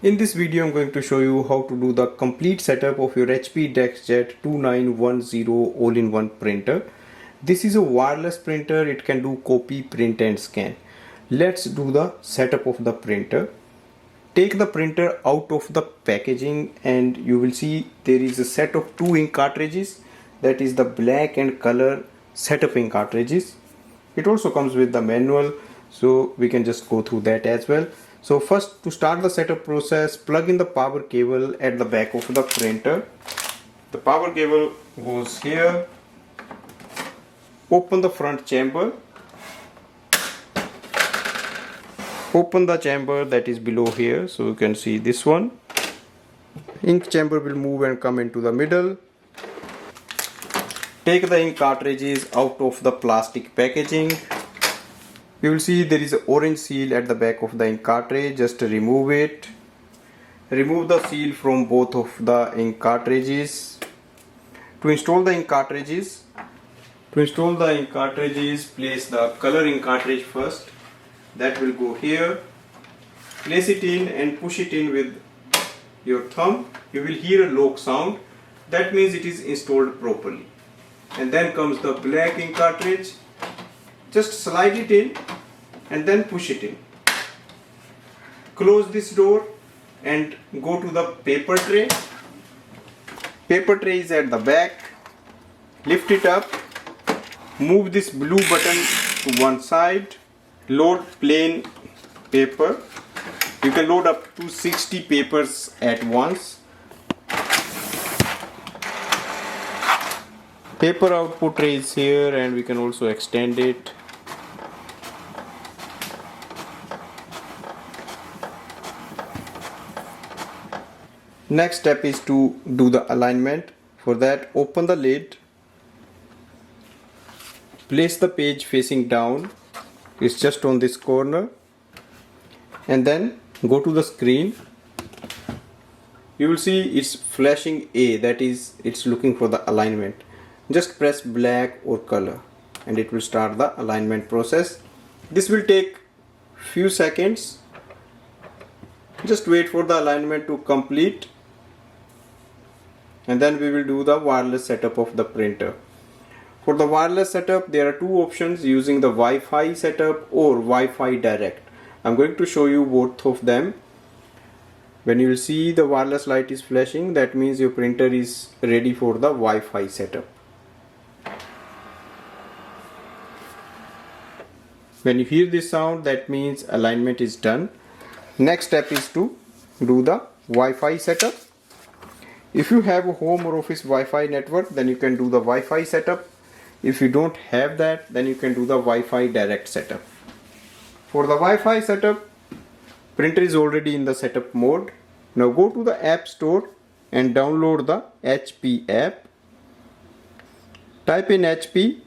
In this video, I'm going to show you how to do the complete setup of your HP DeskJet 2910 all-in-one printer. This is a wireless printer. It can do copy, print and scan. Let's do the setup of the printer. Take the printer out of the packaging and you will see there is a set of 2 ink cartridges. That is the black and color setup ink cartridges. It also comes with the manual, so we can just go through that as well. So first, to start the setup process, plug in the power cable at the back of the printer. The power cable goes here. Open the front chamber. Open the chamber that is below here, so you can see this one. Ink chamber will move and come into the middle. Take the ink cartridges out of the plastic packaging. You will see there is an orange seal at the back of the ink cartridge. Just remove it. Remove the seal from both of the ink cartridges. To install the ink cartridges, place the color ink cartridge first. That will go here. Place it in and push it in with your thumb. You will hear a lock sound. That means it is installed properly. And then comes the black ink cartridge. Just slide it in and then push it in. Close this door and go to the paper tray. Paper tray is at the back. Lift it up. Move this blue button to one side. Load plain paper. You can load up to 60 papers at once. Paper output tray is here and we can also extend it. Next step is to do the alignment. For that, open the lid. Place the page facing down. It's just on this corner. And then go to the screen. You will see it's flashing A, that is, it's looking for the alignment. Just press black or color and it will start the alignment process. This will take few seconds. Just wait for the alignment to complete. And then we will do the wireless setup of the printer. For the wireless setup, there are two options, using the Wi-Fi setup or Wi-Fi direct. I'm going to show you both of them. When you will see the wireless light is flashing, that means your printer is ready for the Wi-Fi setup. When you hear this sound, that means alignment is done. Next step is to do the Wi-Fi setup. If you have a home or office Wi-Fi network, then you can do the Wi-Fi setup. If you don't have that, then you can do the Wi-Fi direct setup. For the Wi-Fi setup, printer is already in the setup mode. Now go to the App Store and download the HP app. Type in HP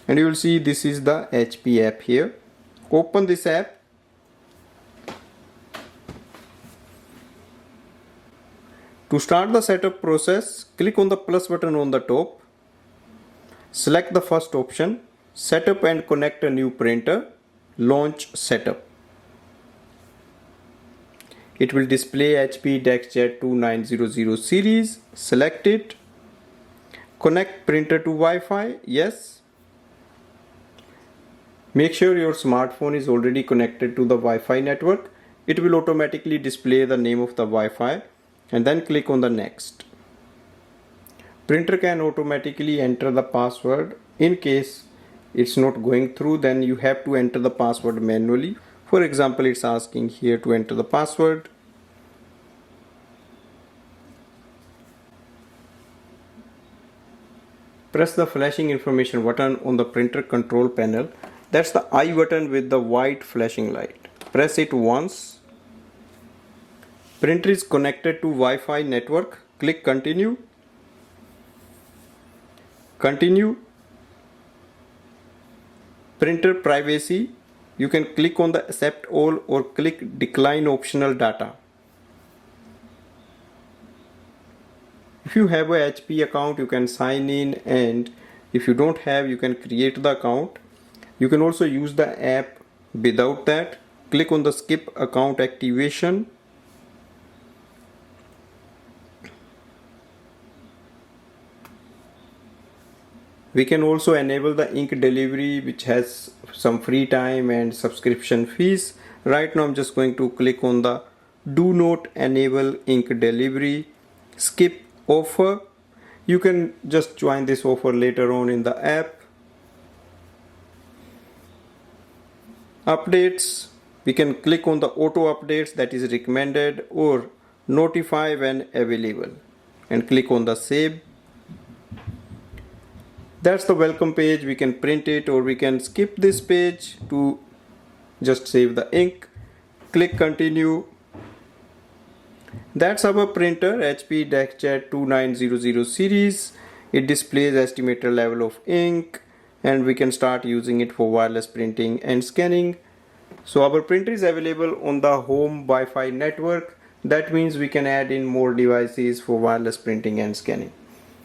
and you will see this is the HP app here. Open this app. To start the setup process, click on the plus button on the top. Select the first option, Setup and connect a new printer. Launch setup. It will display HP DeskJet 2900 series. Select it. Connect printer to Wi-Fi. Yes. Make sure your smartphone is already connected to the Wi-Fi network. It will automatically display the name of the Wi-Fi. And then click on the next. Printer can automatically enter the password. In case it's not going through, then you have to enter the password manually. For example, it's asking here to enter the password. Press the flashing information button on the printer control panel. That's the I button with the white flashing light. Press it once. Printer is connected to Wi-Fi network. Click continue. Continue. Printer privacy. You can click on the accept all or click decline optional data. If you have a HP account, you can sign in, and if you don't have, you can create the account. You can also use the app without that. Click on the skip account activation. We can also enable the ink delivery, which has some free time and subscription fees. Right now I'm just going to click on the do not enable ink delivery, skip offer. You can just join this offer later on in the app. Updates, we can click on the auto updates, that is recommended, or notify when available, and click on the save. That's the welcome page. We can print it or we can skip this page to just save the ink. Click continue. That's our printer, HP DeskJet 2900 series. It displays estimated level of ink and we can start using it for wireless printing and scanning. So our printer is available on the home Wi-Fi network. That means we can add in more devices for wireless printing and scanning.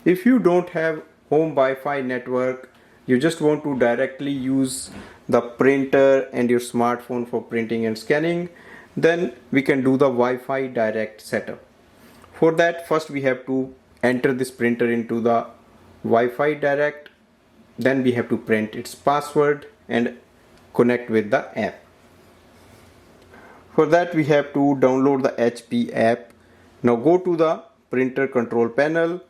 If you don't have home Wi-Fi network, you just want to directly use the printer and your smartphone for printing and scanning, then we can do the Wi-Fi direct setup. For that, first we have to enter this printer into the Wi-Fi direct, then we have to print its password and connect with the app. For that we have to download the HP app. Now go to the printer control panel.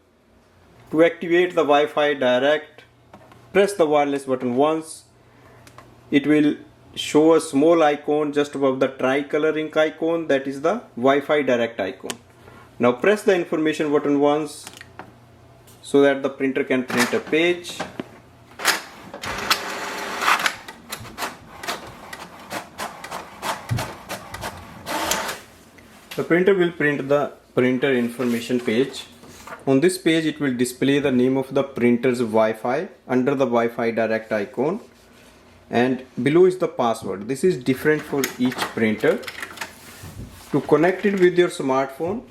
To activate the Wi-Fi direct, press the wireless button once. It will show a small icon just above the tricolor ink icon, that is the Wi-Fi direct icon. Now press the information button once so that the printer can print a page. The printer will print the printer information page. On this page it will display the name of the printer's Wi-Fi under the Wi-Fi direct icon, and below is the password. This is different for each printer. To connect it with your smartphone,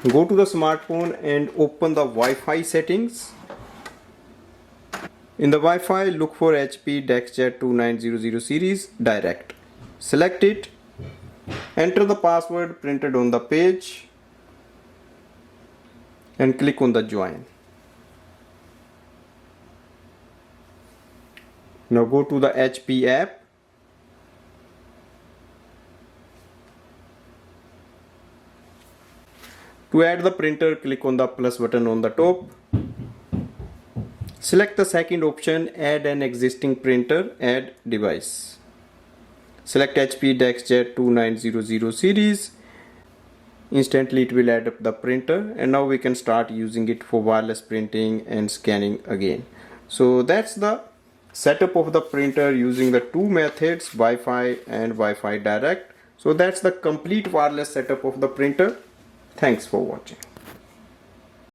go to the smartphone and open the Wi-Fi settings. In the Wi-Fi, look for HP DeskJet 2900 series direct. Select it, enter the password printed on the page and click on the join. Now go to the HP app. To add the printer, click on the plus button on the top. Select the second option, add an existing printer, add device. Select HP DeskJet 2900 series. Instantly it will add up the printer, and now we can start using it for wireless printing and scanning again. So that's the setup of the printer using the two methods, Wi-Fi and Wi-Fi direct. So that's the complete wireless setup of the printer. Thanks for watching.